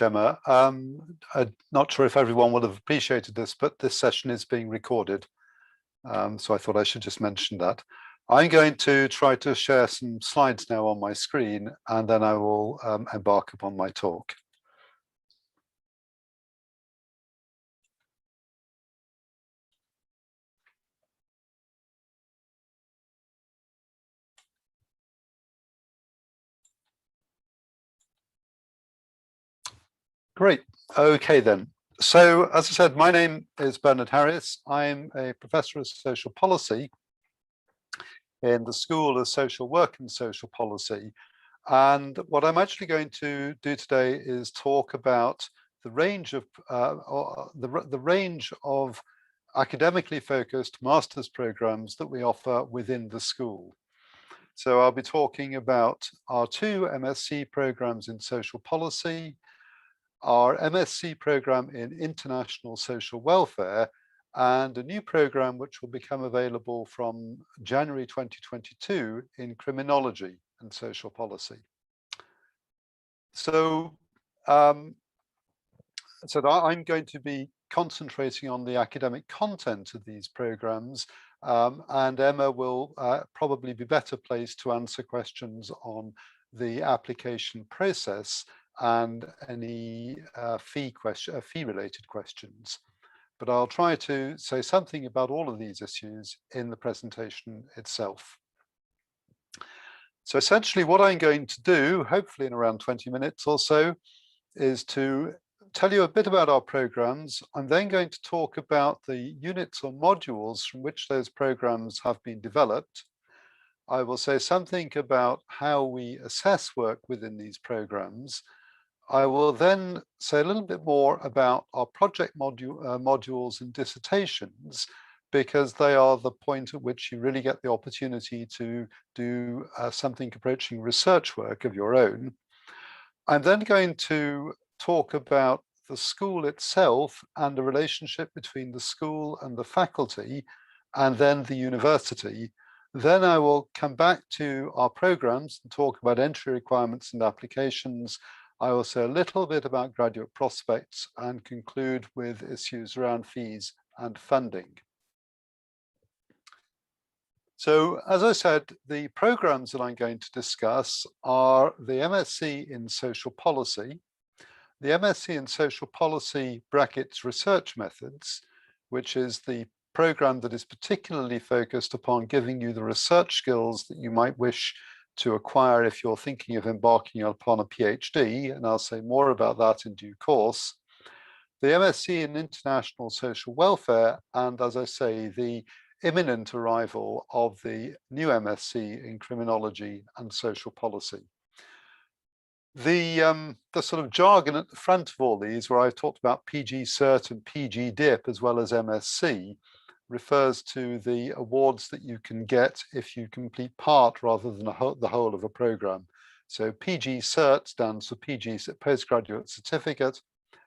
much, Emma. I'm not sure if everyone will have appreciated this, but this session is being recorded. So I thought I should just mention that. I'm going to try to share some slides now on my screen, and then I will embark upon my talk. Great. Okay, then. So, as I said, my name is Bernard Harris. I'm a professor of social policy in the School of Social Work and Social Policy. And what I'm actually going to do today is talk about the range of the range of academically focused master's programs that we offer within the school. So I'll be talking about our two MSc programs in social policy, our MSc program in international social welfare, and a new program which will become available from January 2022 in criminology and social policy. So, I'm going to be concentrating on the academic content of these programs, and Emma will probably be better placed to answer questions on the application process and any fee-related questions. But I'll try to say something about all of these issues in the presentation itself. So essentially what I'm going to do, hopefully in around 20 minutes or so, is to tell you a bit about our programs. I'm then going to talk about the units or modules from which those programs have been developed. I will say something about how we assess work within these programs. I will then say a little bit more about our project modules and dissertations, because they are the point at which you really get the opportunity to do something approaching research work of your own. I'm then going to talk about the school itself and the relationship between the school and the faculty, and then the university. Then I will come back to our programs and talk about entry requirements and applications. I will say a little bit about graduate prospects and conclude with issues around fees and funding. So, as I said, the programs that I'm going to discuss are the MSc in Social Policy, the MSc in Social Policy brackets Research Methods, which is the program that is particularly focused upon giving you the research skills that you might wish to acquire if you're thinking of embarking upon a PhD, and I'll say more about that in due course. The MSc in International Social Welfare, and as I say, the imminent arrival of the new MSc in Criminology and Social Policy. The sort of jargon at the front of all these, where I've talked about PG Cert and PG Dip as well as MSc, refers to the awards that you can get if you complete part rather than the whole of a program. So PG Cert stands for PG Postgraduate Certificate,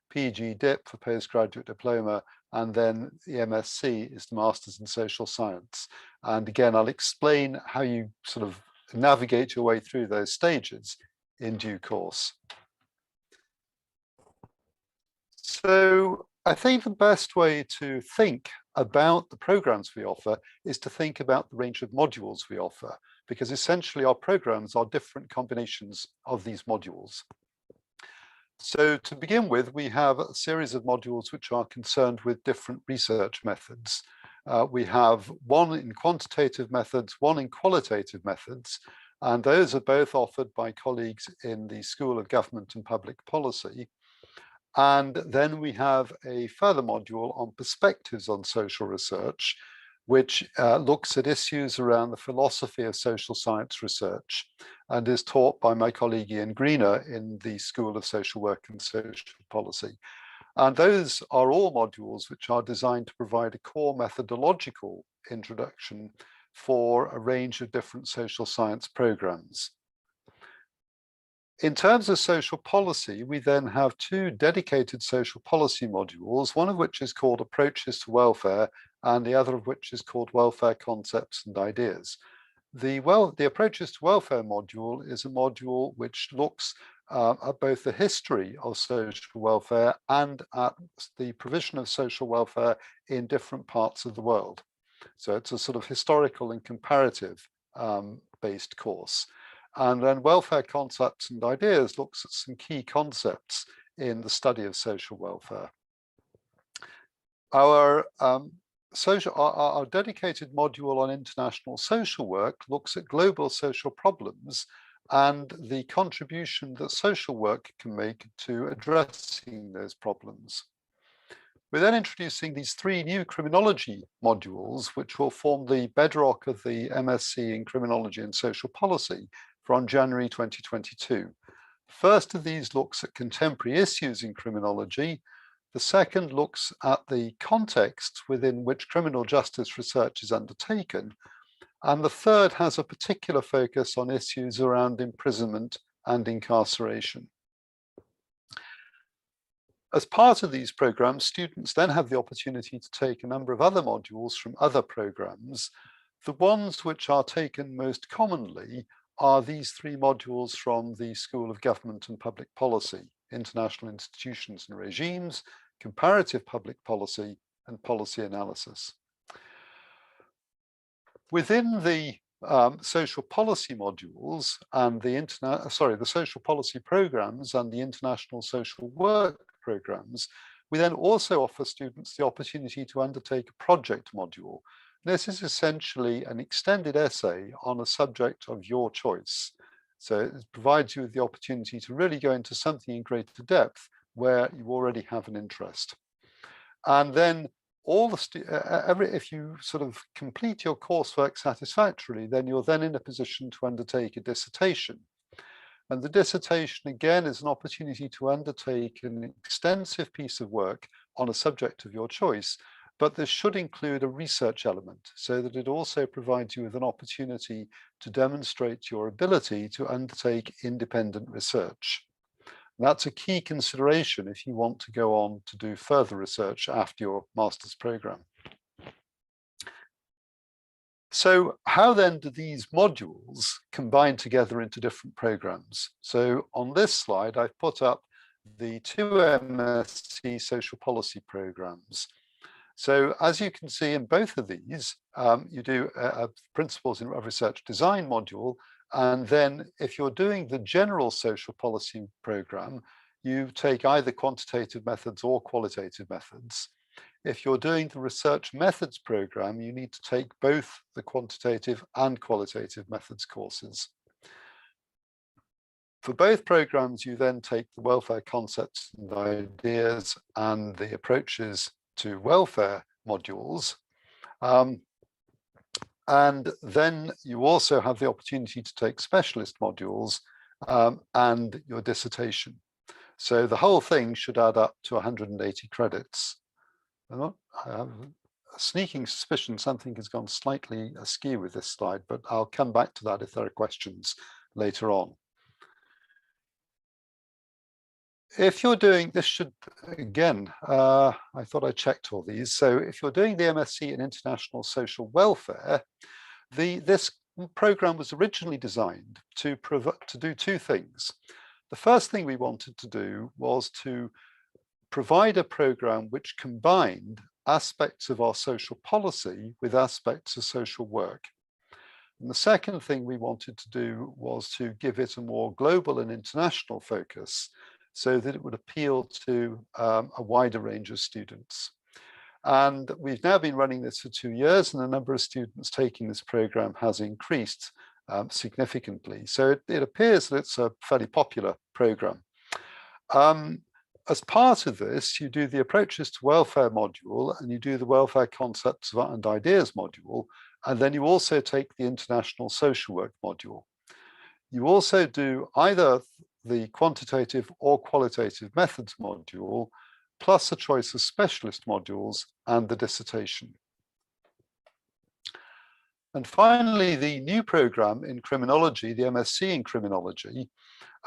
PG Dip for Postgraduate Diploma, and then the MSc is the Masters in Social Science. And again, I'll explain how you sort of navigate your way through those stages in due course. So I think the best way to think about the programs we offer is to think about the range of modules we offer, because essentially our programs are different combinations of these modules. So to begin with, we have a series of modules which are concerned with different research methods. We have one in quantitative methods, one in qualitative methods, and those are both offered by colleagues in the School of Government and Public Policy. And then we have a further module on perspectives on social research, which looks at issues around the philosophy of social science research and is taught by my colleague Ian Greener in the School of Social Work and Social Policy. And those are all modules which are designed to provide a core methodological introduction for a range of different social science programs. In terms of social policy, we then have two dedicated social policy modules, one of which is called Approaches to Welfare, and the other of which is called Welfare Concepts and Ideas. The Approaches to Welfare module is a module which looks at both the history of social welfare and at the provision of social welfare in different parts of the world. So it's a sort of historical and comparative based course. And then welfare concepts and ideas looks at some key concepts in the study of social welfare. Our dedicated module on international social work looks at global social problems and the contribution that social work can make to addressing those problems. We're then introducing these 3 new criminology modules, which will form the bedrock of the MSc in Criminology and Social Policy from January 2022. First of these looks at contemporary issues in criminology. The second looks at the context within which criminal justice research is undertaken. And the third has a particular focus on issues around imprisonment and incarceration. As part of these programs, students then have the opportunity to take a number of other modules from other programs. The ones which are taken most commonly are these 3 modules from the School of Government and Public Policy: International Institutions and Regimes, Comparative Public Policy, and Policy Analysis. Within the social policy modules and the social policy programs and the international social work programs, we then also offer students the opportunity to undertake a project module. This is essentially an extended essay on a subject of your choice. So it provides you with the opportunity to really go into something in greater depth where you already have an interest. And then if you sort of complete your coursework satisfactorily, then you're then in a position to undertake a dissertation. And the dissertation, again, is an opportunity to undertake an extensive piece of work on a subject of your choice, but this should include a research element so that it also provides you with an opportunity to demonstrate your ability to undertake independent research. And that's a key consideration if you want to go on to do further research after your master's program. So how then do these modules combine together into different programs? So on this slide, I've put up the 2 MSc social policy programs. So as you can see in both of these, you do a principles of research design module. And then if you're doing the general social policy program, you take either quantitative methods or qualitative methods. If you're doing the research methods program, you need to take both the quantitative and qualitative methods courses. For both programs, you then take the welfare concepts and ideas and the approaches to welfare modules. And then you also have the opportunity to take specialist modules and your dissertation. So the whole thing should add up to 180 credits. I have a sneaking suspicion something has gone slightly askew with this slide, but I'll come back to that if there are questions later on. If you're doing this, again, I thought I checked all these. So if you're doing the MSc in International Social Welfare, this program was originally designed to do 2 things. The first thing we wanted to do was to provide a program which combined aspects of our social policy with aspects of social work. And the second thing we wanted to do was to give it a more global and international focus so that it would appeal to a wider range of students. And we've now been running this for 2 years, and the number of students taking this program has increased significantly. So it appears that it's a fairly popular program. As part of this, you do the approaches to welfare module, and you do the welfare concepts and ideas module, and then you also take the international social work module. You also do either the quantitative or qualitative methods module, plus a choice of specialist modules and the dissertation. And finally, the new program in criminology, the MSc in Criminology,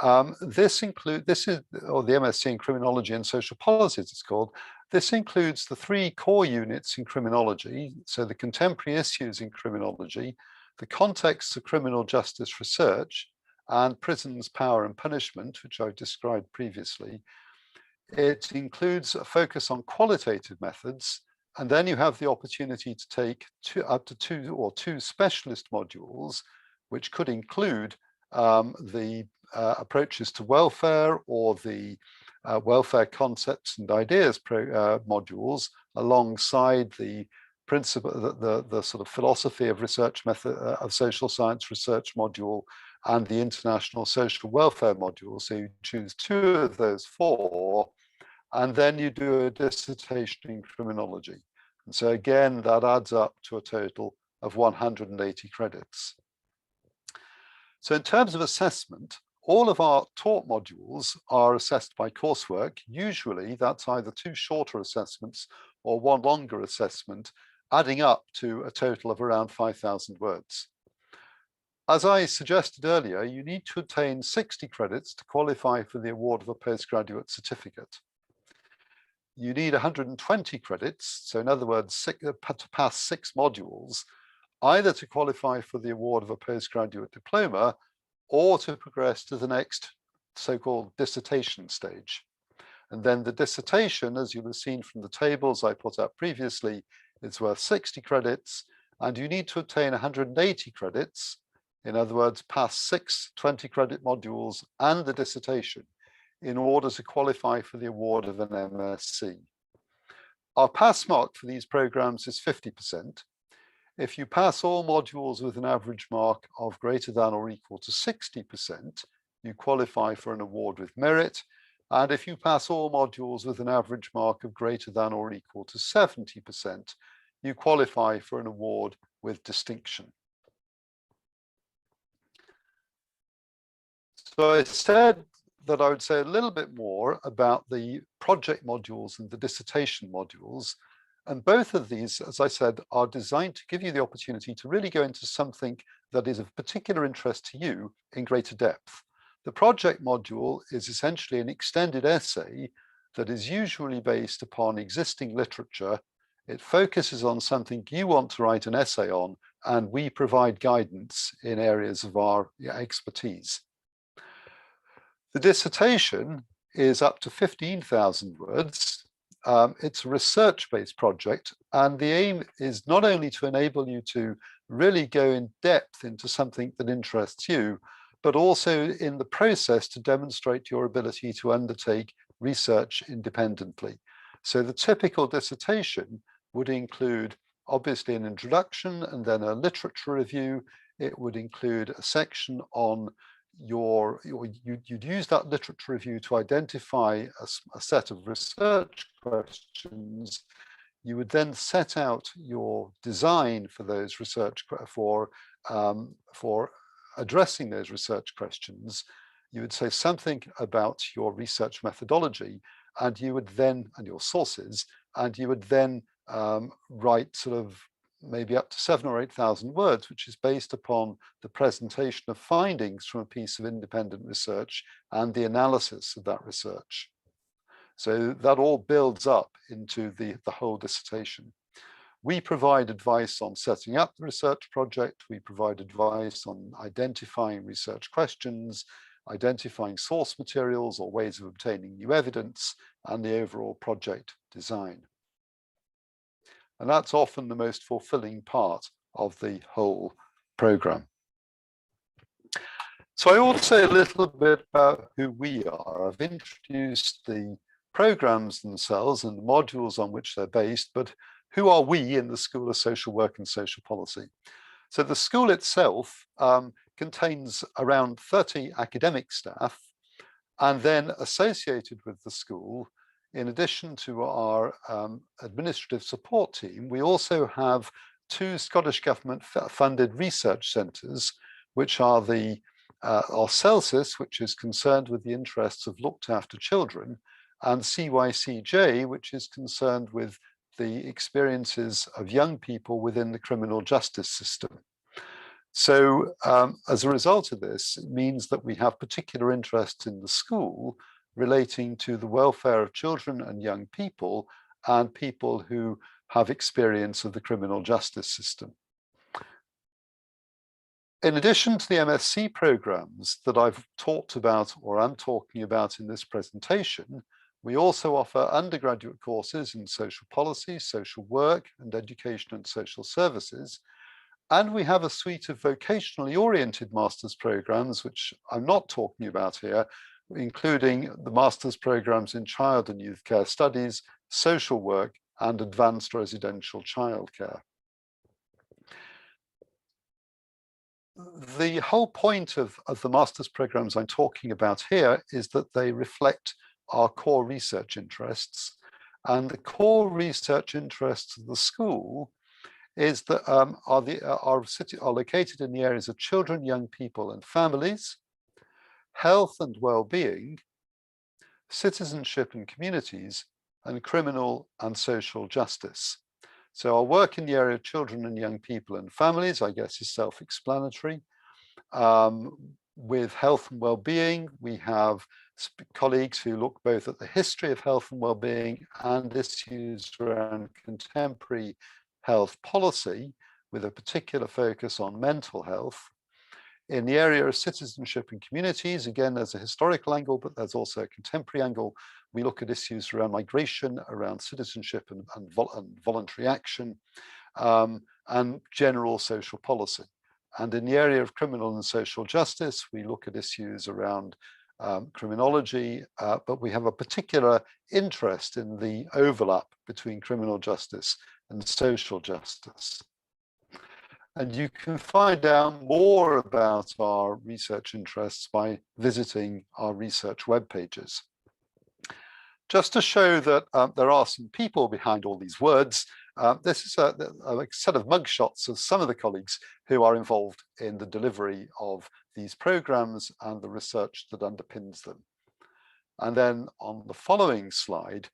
the MSc in Criminology and Social Policy, as it's called. This includes the 3 core units in criminology, so the contemporary issues in criminology, the context of criminal justice research, and prisons, power and punishment, which I've described previously. It includes a focus on qualitative methods, and then you have the opportunity to take up to two specialist modules, which could include the approaches to welfare or the welfare concepts and ideas modules, alongside the principle, the sort of philosophy of research method of social science research module and the international social welfare module. So you choose two of those four, and then you do a dissertation in criminology. And so again, that adds up to a total of 180 credits. So in terms of assessment, all of our taught modules are assessed by coursework. Usually that's either two shorter assessments or one longer assessment, adding up to a total of around 5,000 words. As I suggested earlier, you need to obtain 60 credits to qualify for the award of a postgraduate certificate. You need 120 credits, so in other words, to pass 6 modules, either to qualify for the award of a postgraduate diploma or to progress to the next so-called dissertation stage. And then the dissertation, as you'll have seen from the tables I put up previously, is worth 60 credits, and you need to obtain 180 credits, in other words, pass 6 20-credit modules and the dissertation, in order to qualify for the award of an MSc. Our pass mark for these programs is 50%. If you pass all modules with an average mark of greater than or equal to 60%, you qualify for an award with merit. And if you pass all modules with an average mark of greater than or equal to 70%, you qualify for an award with distinction. So I said that I would say a little bit more about the project modules and the dissertation modules. And both of these, as I said, are designed to give you the opportunity to really go into something that is of particular interest to you in greater depth. The project module is essentially an extended essay that is usually based upon existing literature. It focuses on something you want to write an essay on, and we provide guidance in areas of our expertise. The dissertation is up to 15,000 words. It's a research-based project, and the aim is not only to enable you to really go in depth into something that interests you, but also in the process to demonstrate your ability to undertake research independently. So the typical dissertation would include obviously an introduction and then a literature review. It would include a section on you'd use that literature review to identify a set of research questions. You would then set out your design for those research for addressing those research questions. You would say something about your research methodology, and you would then, and your sources, and you would then write sort of maybe up to 7,000 or 8,000 words, which is based upon the presentation of findings from a piece of independent research and the analysis of that research. So that all builds up into the whole dissertation. We provide advice on setting up the research project. We provide advice on identifying research questions, identifying source materials or ways of obtaining new evidence, and the overall project design. And that's often the most fulfilling part of the whole program. So I want to say a little bit about who we are. I've introduced the programs themselves and the modules on which they're based, but who are we in the School of Social Work and Social Policy? So the school itself contains around 30 academic staff, and then associated with the school, in addition to our administrative support team, we also have 2 Scottish Government funded research centres, which are the CELSIS, which is concerned with the interests of looked after children, and CYCJ, which is concerned with the experiences of young people within the criminal justice system. So as a result of this, it means that we have particular interests in the school relating to the welfare of children and young people and people who have experience of the criminal justice system. In addition to the MSc programs that I've talked about or am talking about in this presentation, we also offer undergraduate courses in social policy, social work, and education and social services. And we have a suite of vocationally oriented master's programs, which I'm not talking about here, including the master's programs in child and youth care studies, social work, and advanced residential childcare. The whole point of the master's programs I'm talking about here is that they reflect our core research interests. And the core research interests of the school is that are located in the areas of children, young people and families, health and well-being, citizenship and communities, and criminal and social justice. So our work in the area of children and young people and families, I guess, is self-explanatory. With health and well-being, we have colleagues who look both at the history of health and well-being and issues around contemporary health policy, with a particular focus on mental health. In the area of citizenship and communities, again, there's a historical angle, but there's also a contemporary angle. We look at issues around migration, around citizenship and voluntary action, and general social policy. And in the area of criminal and social justice, we look at issues around criminology, but we have a particular interest in the overlap between criminal justice and social justice. And you can find out more about our research interests by visiting our research web pages. Just to show that there are some people behind all these words, this is a set of mugshots of some of the colleagues who are involved in the delivery of these programs and the research that underpins them. And then on the following slide,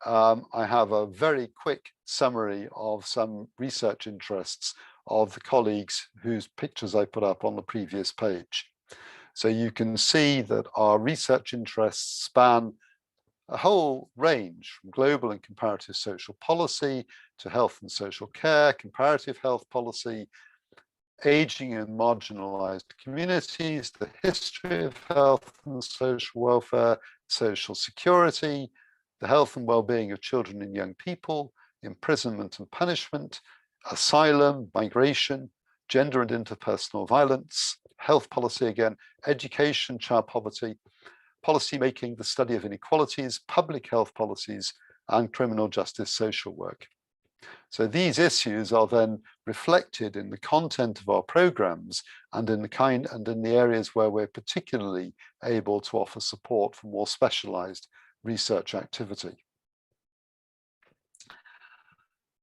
I have a very quick summary of some research interests of the colleagues whose pictures I put up on the previous page. So you can see that our research interests span a whole range from global and comparative social policy to health and social care, comparative health policy, aging and marginalized communities, the history of health and social welfare, social security, the health and well-being of children and young people, imprisonment and punishment, asylum, migration, gender and interpersonal violence, health policy again, education, child poverty, policy making, the study of inequalities, public health policies, and criminal justice social work. So these issues are then reflected in the content of our programs and in the areas where we're particularly able to offer support for more specialized research activity.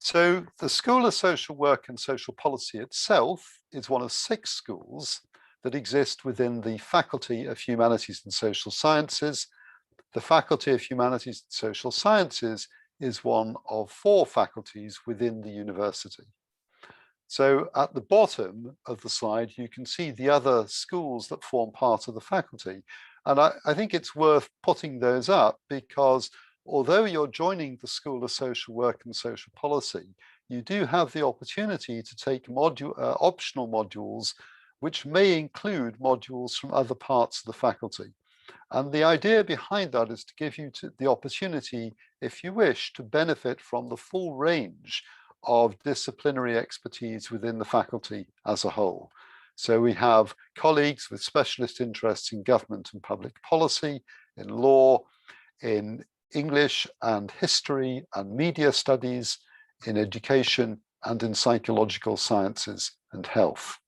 So the School of Social Work and Social Policy itself is one of 6 schools that exist within the Faculty of Humanities and Social Sciences. The Faculty of Humanities and Social Sciences is one of 4 faculties within the university. So at the bottom of the slide, you can see the other schools that form part of the faculty. And I think it's worth putting those up because although you're joining the School of Social Work and Social Policy, you do have the opportunity to take optional modules, which may include modules from other parts of the faculty. And the idea behind that is to give you the opportunity, if you wish, to benefit from the full range of disciplinary expertise within the faculty as a whole. So we have colleagues with specialist interests in government and public policy, in law, in English and history and media studies, in education, and in psychological sciences and health.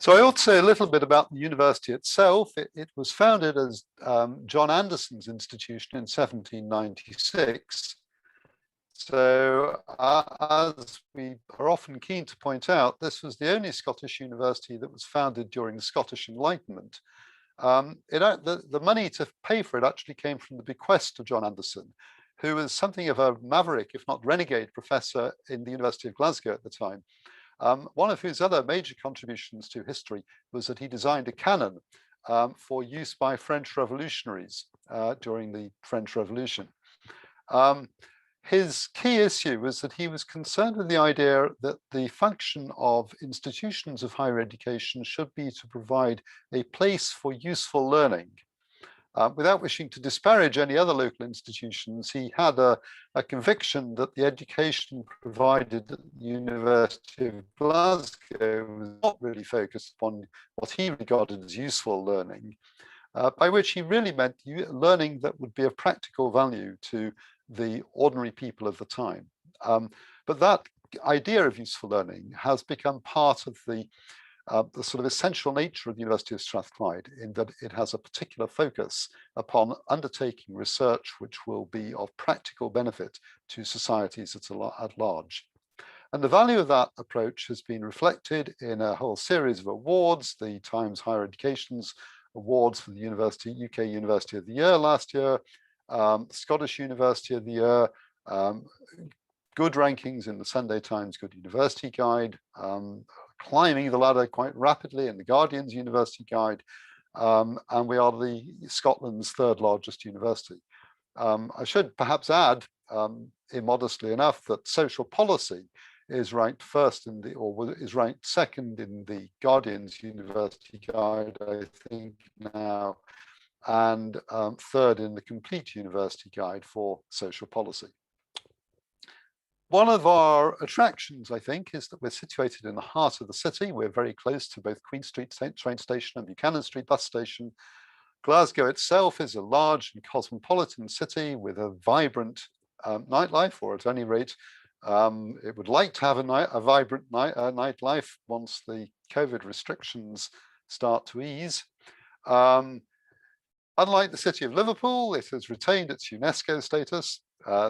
So I ought to say a little bit about the university itself. It was founded as John Anderson's institution in 1796. So as we are often keen to point out, this was the only Scottish university that was founded during the Scottish Enlightenment. The money to pay for it actually came from the bequest of John Anderson, who was something of a maverick, if not renegade, professor in the University of Glasgow at the time. One of whose other major contributions to history was that he designed a cannon for use by French revolutionaries during the French Revolution. His key issue was that he was concerned with the idea that the function of institutions of higher education should be to provide a place for useful learning. Without wishing to disparage any other local institutions, he had a conviction that the education provided at the University of Glasgow was not really focused upon what he regarded as useful learning, by which he really meant learning that would be of practical value to the ordinary people of the time. But that idea of useful learning has become part of the sort of essential nature of the University of Strathclyde, in that it has a particular focus upon undertaking research which will be of practical benefit to societies at large. And the value of that approach has been reflected in a whole series of awards, the Times Higher Education's awards for the UK University of the Year last year, Scottish University of the Year, good rankings in the Sunday Times Good University Guide, climbing the ladder quite rapidly in the Guardian's University Guide, and we are Scotland's third largest university. I should perhaps add, immodestly enough, that social policy is ranked first in the, or is ranked second in the Guardian's University Guide, I think now, and third in the Complete University Guide for social policy. One of our attractions, I think, is that we're situated in the heart of the city. We're very close to both Queen Street train station and Buchanan Street bus station. Glasgow itself is a large and cosmopolitan city with a vibrant nightlife, or at any rate, it would like to have a vibrant nightlife once the COVID restrictions start to ease. Unlike the city of Liverpool, it has retained its UNESCO status.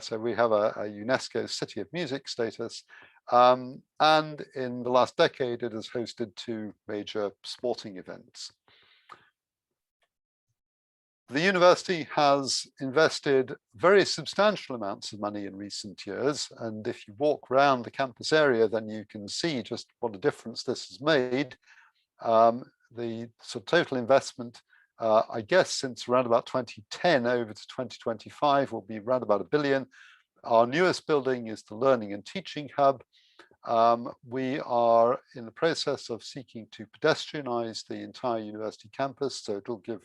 So we have a UNESCO City of Music status. And in the last decade, it has hosted 2 major sporting events. The university has invested very substantial amounts of money in recent years. And if you walk around the campus area, then you can see just what a difference this has made. The sort of total investment, I guess, since around about 2010 over to 2025 will be around about £1 billion. Our newest building is the Learning and Teaching Hub. We are in the process of seeking to pedestrianize the entire university campus, so it will give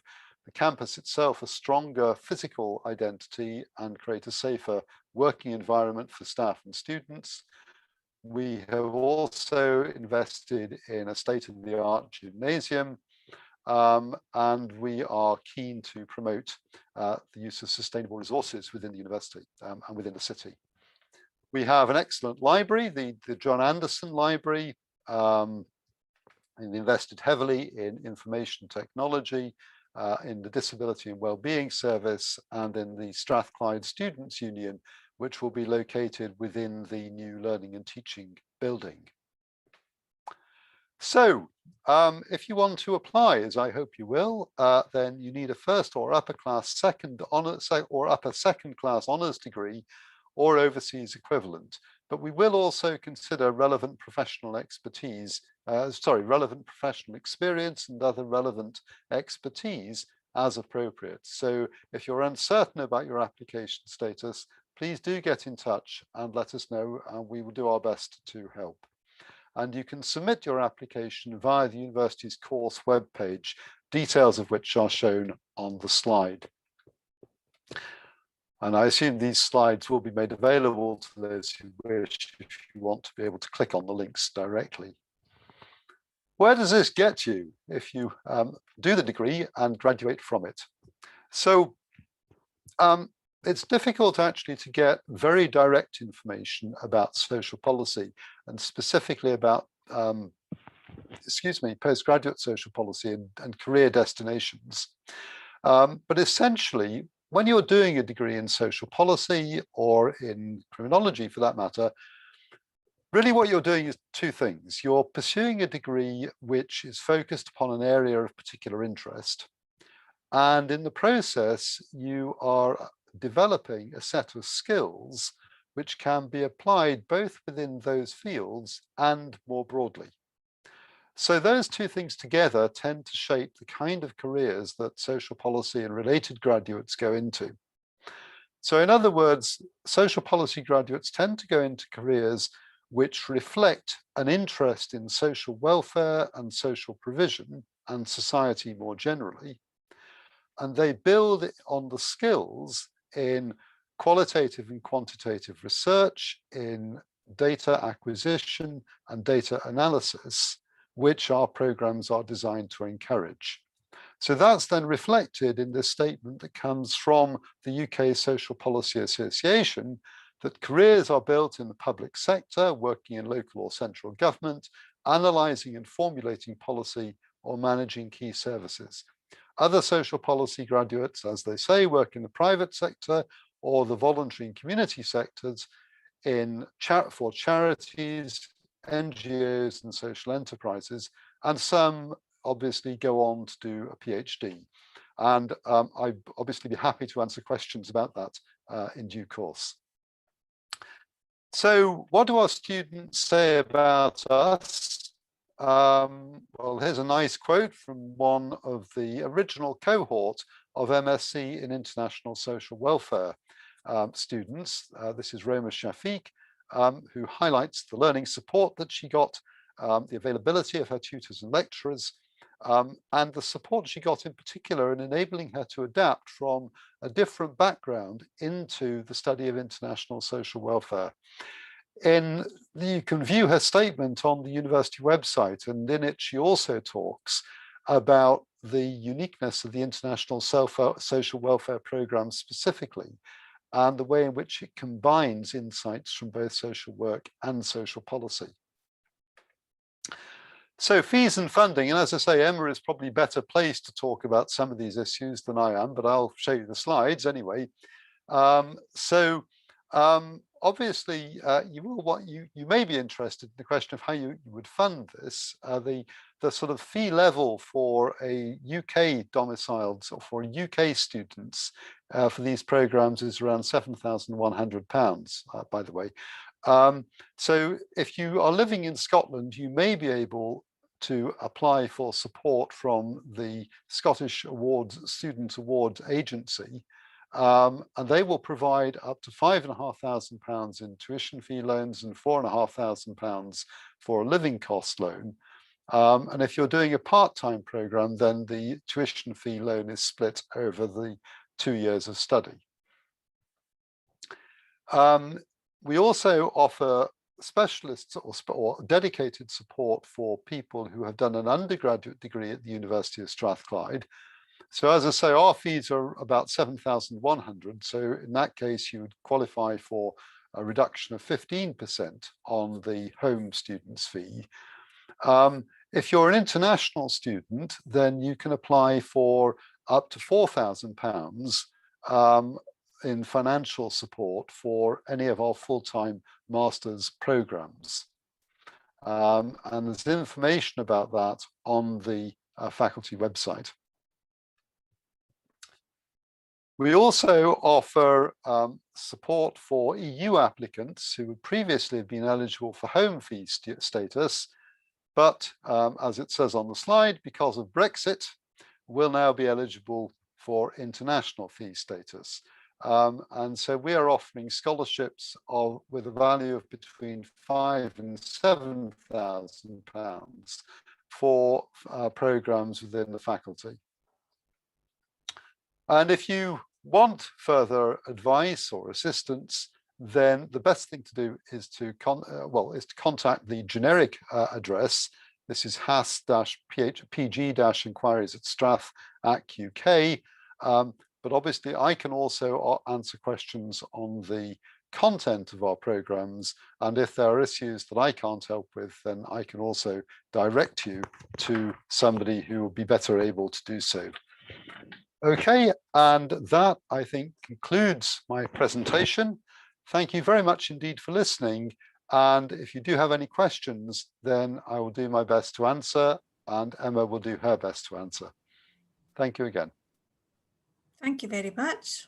the campus itself a stronger physical identity and create a safer working environment for staff and students. We have also invested in a state-of-the-art gymnasium, and we are keen to promote the use of sustainable resources within the university and within the city. We have an excellent library, the John Anderson Library, and invested heavily in information technology, in the Disability and Wellbeing Service, and in the Strathclyde Students' Union, which will be located within the new Learning and Teaching building. So, if you want to apply, as I hope you will, then you need a first or upper second class honours degree or overseas equivalent. But we will also consider relevant professional expertise, relevant professional experience and other relevant expertise as appropriate. So if you're uncertain about your application status, please do get in touch and let us know, and we will do our best to help. And you can submit your application via the university's course webpage, details of which are shown on the slide. And I assume these slides will be made available to those who wish, if you want to be able to click on the links directly. Where does this get you if you do the degree and graduate from it? So it's difficult actually to get very direct information about social policy, and specifically about, postgraduate social policy and career destinations. But essentially, when you're doing a degree in social policy or in criminology for that matter, really what you're doing is 2 things. You're pursuing a degree which is focused upon an area of particular interest. And in the process, you are developing a set of skills which can be applied both within those fields and more broadly. So those 2 things together tend to shape the kind of careers that social policy and related graduates go into. So in other words, social policy graduates tend to go into careers which reflect an interest in social welfare and social provision and society more generally. And they build on the skills in qualitative and quantitative research, in data acquisition and data analysis, which our programs are designed to encourage. So that's then reflected in this statement that comes from the UK Social Policy Association, that careers are built in the public sector, working in local or central government, analysing and formulating policy or managing key services. Other social policy graduates, as they say, work in the private sector or the voluntary and community sectors for charities, NGOs and social enterprises, and some obviously go on to do a PhD. And I'd obviously be happy to answer questions about that in due course. So what do our students say about us? Well, here's a nice quote from one of the original cohort of MSc in International Social Welfare students. This is Roma Shafiq, who highlights the learning support that she got, the availability of her tutors and lecturers, and the support she got in particular in enabling her to adapt from a different background into the study of international social welfare. You can view her statement on the university website, and in it she also talks about the uniqueness of the international social welfare program specifically, and the way in which it combines insights from both social work and social policy. So fees and funding, and as I say, Emma is probably better placed to talk about some of these issues than I am, but I'll show you the slides anyway. Obviously, you may be interested in the question of how you would fund this. The sort of fee level for a UK domiciled, or for UK students for these programs is around £7,100, by the way. So if you are living in Scotland, you may be able to apply for support from the Scottish Student Awards Agency, and they will provide up to £5,500 in tuition fee loans and £4,500 for a living cost loan. And if you're doing a part-time program, then the tuition fee loan is split over the 2 years of study. We also offer specialists or dedicated support for people who have done an undergraduate degree at the University of Strathclyde. So as I say, our fees are about 7,100. So in that case, you would qualify for a reduction of 15% on the home student's fee. If you're an international student, then you can apply for up to £4,000 in financial support for any of our full-time master's programs. And there's information about that on the faculty website. We also offer support for EU applicants who would previously have been eligible for home fee status, but as it says on the slide, because of Brexit, will now be eligible for international fee status. And so we are offering scholarships with a value of between £5,000 and £7,000 for programs within the faculty. And if you want further advice or assistance, then the best thing to do is to contact the generic address. This is has-pg-inquiries@strath.uk. But obviously, I can also answer questions on the content of our programs. And if there are issues that I can't help with, then I can also direct you to somebody who will be better able to do so. Okay, and that, I think, concludes my presentation. Thank you very much indeed for listening. And if you do have any questions, then I will do my best to answer, and Emma will do her best to answer. Thank you again. Thank you very much.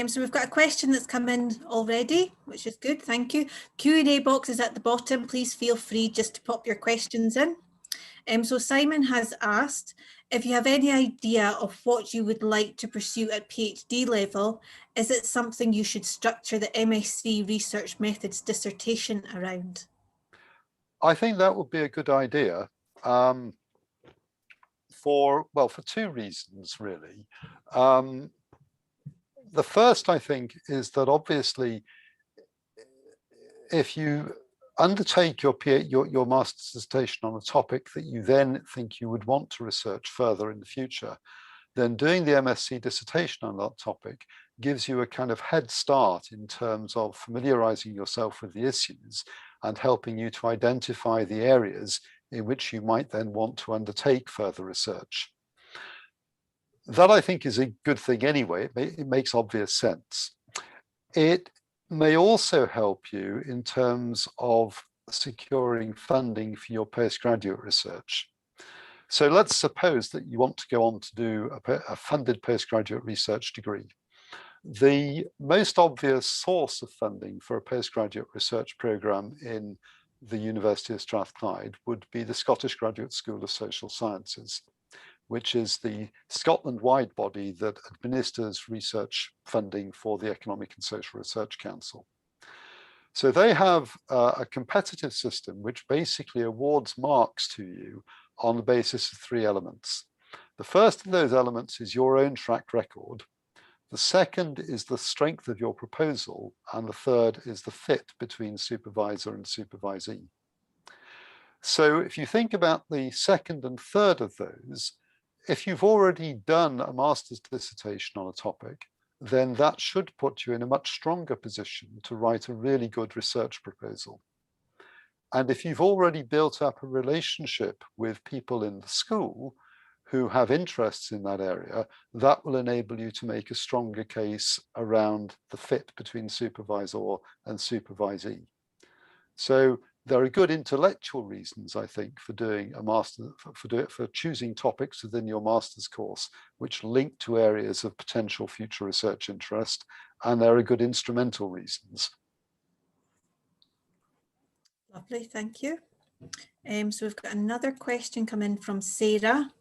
So we've got a question that's come in already, which is good, thank you. Q&A box is at the bottom. Please feel free just to pop your questions in. So Simon has asked if you have any idea of what you would like to pursue at PhD level. Is it something you should structure the MSc Research Methods dissertation around? I think that would be a good idea, for two reasons, really. The first, I think, is that obviously, if you undertake your master's dissertation on a topic that you then think you would want to research further in the future, then doing the MSc dissertation on that topic gives you a kind of head start in terms of familiarizing yourself with the issues and helping you to identify the areas in which you might then want to undertake further research. That, I think, is a good thing anyway. It makes obvious sense. It may also help you in terms of securing funding for your postgraduate research. So let's suppose that you want to go on to do a funded postgraduate research degree. The most obvious source of funding for a postgraduate research programme in the University of Strathclyde would be the Scottish Graduate School of Social Sciences, which is the Scotland-wide body that administers research funding for the Economic and Social Research Council. So they have a competitive system which basically awards marks to you on the basis of three elements. The first of those elements is your own track record. The second is the strength of your proposal. And the third is the fit between supervisor and supervisee. So if you think about the second and third of those, if you've already done a master's dissertation on a topic, then that should put you in a much stronger position to write a really good research proposal. And if you've already built up a relationship with people in the school who have interests in that area, that will enable you to make a stronger case around the fit between supervisor and supervisee. So there are good intellectual reasons, I think, for doing a master, for choosing topics within your master's course which link to areas of potential future research interest, and there are good instrumental reasons. Lovely, thank you. So we've got another question coming from Sarah.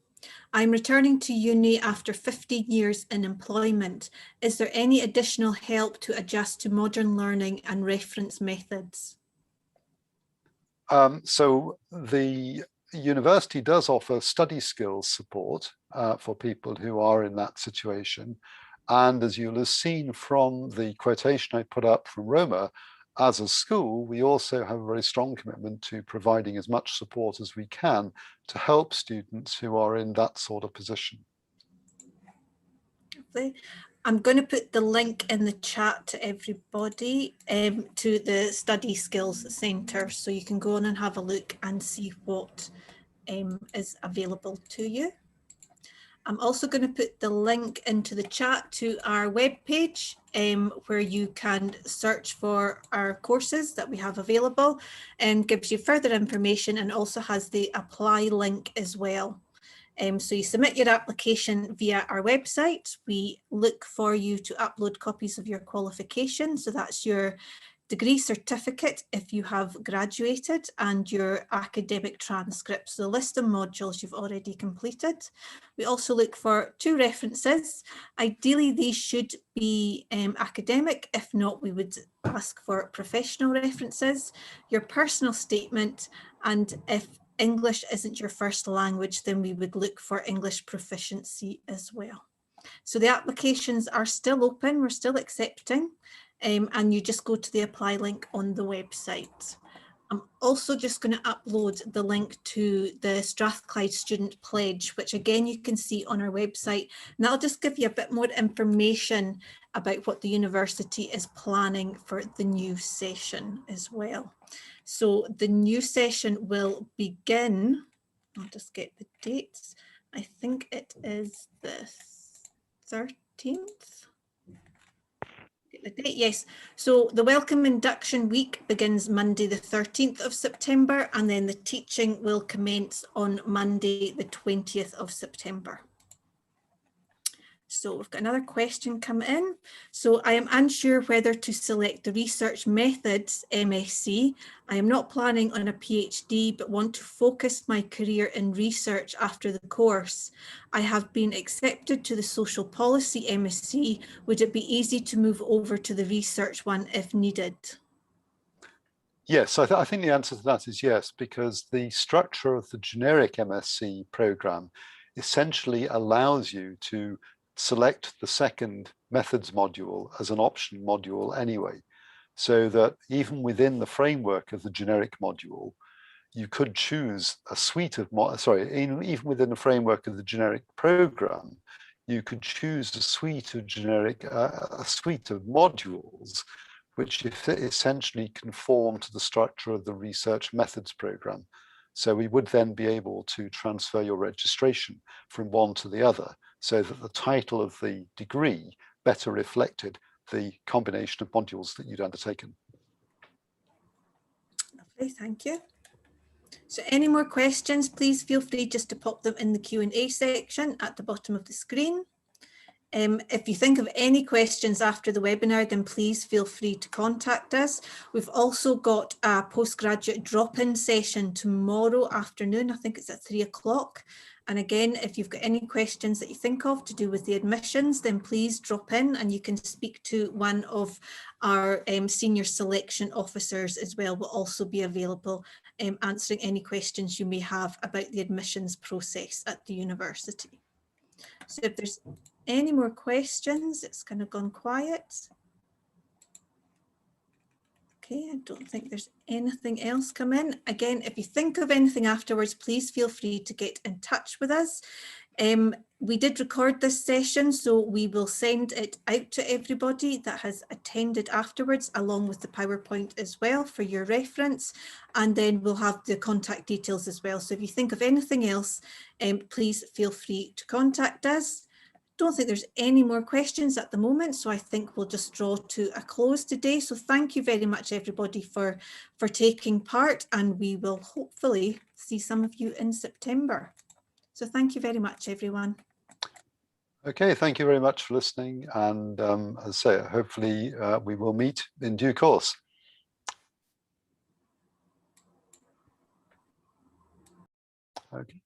I'm returning to uni after 15 years in employment. Is there any additional help to adjust to modern learning and reference methods? So the university does offer study skills support for people who are in that situation. And as you'll have seen from the quotation I put up from Roma, as a school, we also have a very strong commitment to providing as much support as we can to help students who are in that sort of position. I'm going to put the link in the chat to everybody to the Study Skills Centre, so you can go on and have a look and see what is available to you. I'm also going to put the link into the chat to our webpage where you can search for our courses that we have available, and gives you further information, and also has the apply link as well. So you submit your application via our website. We look for you to upload copies of your qualification. So that's your degree certificate if you have graduated, and your academic transcripts, the list of modules you've already completed. We also look for 2 references. Ideally, these should be academic. If not, we would ask for professional references, your personal statement, and if English isn't your first language, then we would look for English proficiency as well. So the applications are still open, we're still accepting, and you just go to the apply link on the website. I'm also just going to upload the link to the Strathclyde Student Pledge, which again you can see on our website, and that'll just give you a bit more information about what the university is planning for the new session as well. So the new session will begin, I'll just get the dates, I think it is the 13th. The date, yes. So the Welcome Induction Week begins Monday the 13th of September, and then the teaching will commence on Monday the 20th of September. So we've got another question come in. So I am unsure whether to select the research methods MSc. I am not planning on a PhD, but want to focus my career in research after the course. I have been accepted to the social policy MSc. Would it be easy to move over to the research one if needed? Yes, I think the answer to that is yes, because the structure of the generic MSc program essentially allows you to select the second methods module as an option module anyway, so that even within the framework of the generic module, you could choose a suite of, even within the framework of the generic program, you could choose a suite of a suite of modules which essentially conform to the structure of the research methods program. So we would then be able to transfer your registration from one to the other so that the title of the degree better reflected the combination of modules that you'd undertaken. Lovely, thank you. So any more questions, please feel free just to pop them in the Q&A section at the bottom of the screen. If you think of any questions after the webinar, then please feel free to contact us. We've also got a postgraduate drop-in session tomorrow afternoon. I think it's at 3 o'clock. And again, if you've got any questions that you think of to do with the admissions, then please drop in and you can speak to one of our senior selection officers as well. Will also be available answering any questions you may have about the admissions process at the university. So if there's any more questions, it's kind of gone quiet. Okay, I don't think there's anything else come in. Again, if you think of anything afterwards, please feel free to get in touch with us. We did record this session, so we will send it out to everybody that has attended afterwards, along with the PowerPoint as well for your reference. And then we'll have the contact details as well. So if you think of anything else, please feel free to contact us. Don't think there's any more questions at the moment, so I think we'll just draw to a close today. So thank you very much, everybody, for taking part, and we will hopefully see some of you in September. So thank you very much, everyone. Okay, thank you very much for listening, and as I say, hopefully we will meet in due course. Okay.